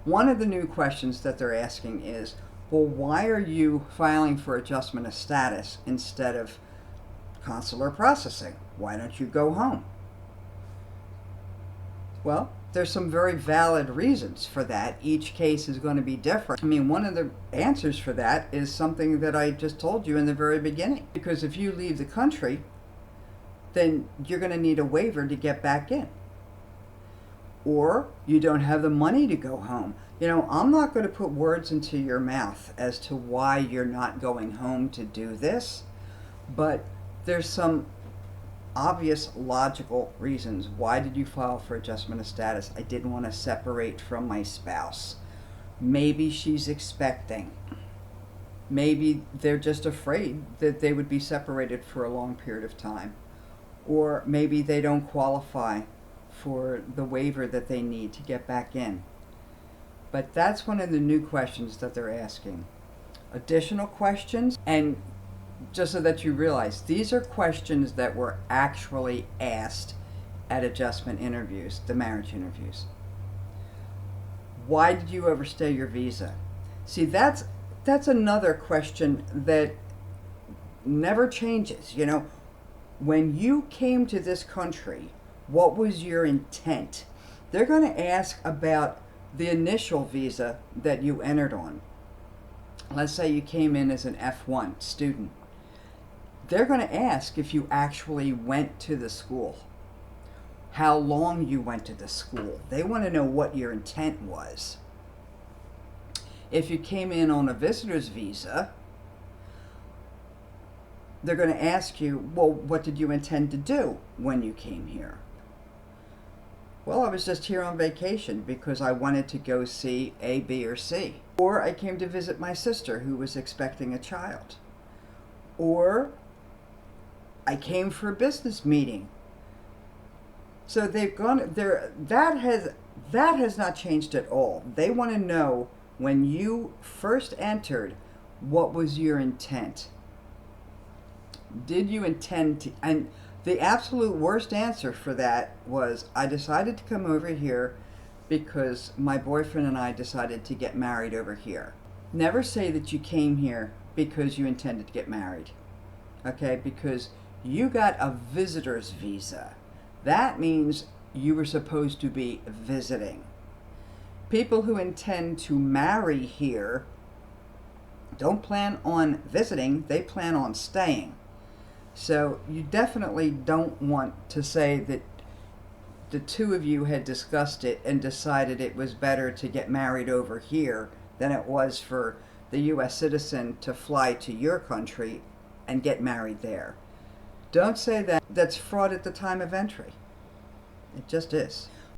One of the new questions that they're asking is, well, why are you filing for adjustment of status instead of consular processing? Why don't you go home? Well, there's some very valid reasons for that. Each case is going to be different. I mean, one of the answers for that is something that I just told you in the very beginning. Because if you leave the country, then you're going to need a waiver to get back in. Or you don't have the money to go home. You know, I'm not going to put words into your mouth as to why you're not going home to do this, but there's some obvious logical reasons. Why did you file for adjustment of status? I didn't want to separate from my spouse. Maybe she's expecting. Maybe they're just afraid that they would be separated for a long period of time. Or maybe they don't qualify for the waiver that they need to get back in. But that's one of the new questions that they're asking. Additional questions, and just so that you realize, these are questions that were actually asked at adjustment interviews, the marriage interviews. Why did you overstay your visa? See, that's another question that never changes. You know, when you came to this country, what was your intent? They're going to ask about the initial visa that you entered on. Let's say you came in as an F1 student. They're going to ask if you actually went to the school, how long you went to the school. They want to know what your intent was. If you came in on a visitor's visa, they're going to ask you, well, what did you intend to do when you came here? Well, I was just here on vacation because I wanted to go see A, B, or C. Or I came to visit my sister who was expecting a child. Or I came for a business meeting. So they've gone there. That has not changed at all. They want to know when you first entered, what was your intent? Did you intend to? And the absolute worst answer for that was, I decided to come over here because my boyfriend and I decided to get married over here. Never say that you came here because you intended to get married. Okay, because you got a visitor's visa. That means you were supposed to be visiting. People who intend to marry here don't plan on visiting, they plan on staying. So you definitely don't want to say that the two of you had discussed it and decided it was better to get married over here than it was for the U.S. citizen to fly to your country and get married there. Don't say that. That's fraud at the time of entry. It just is.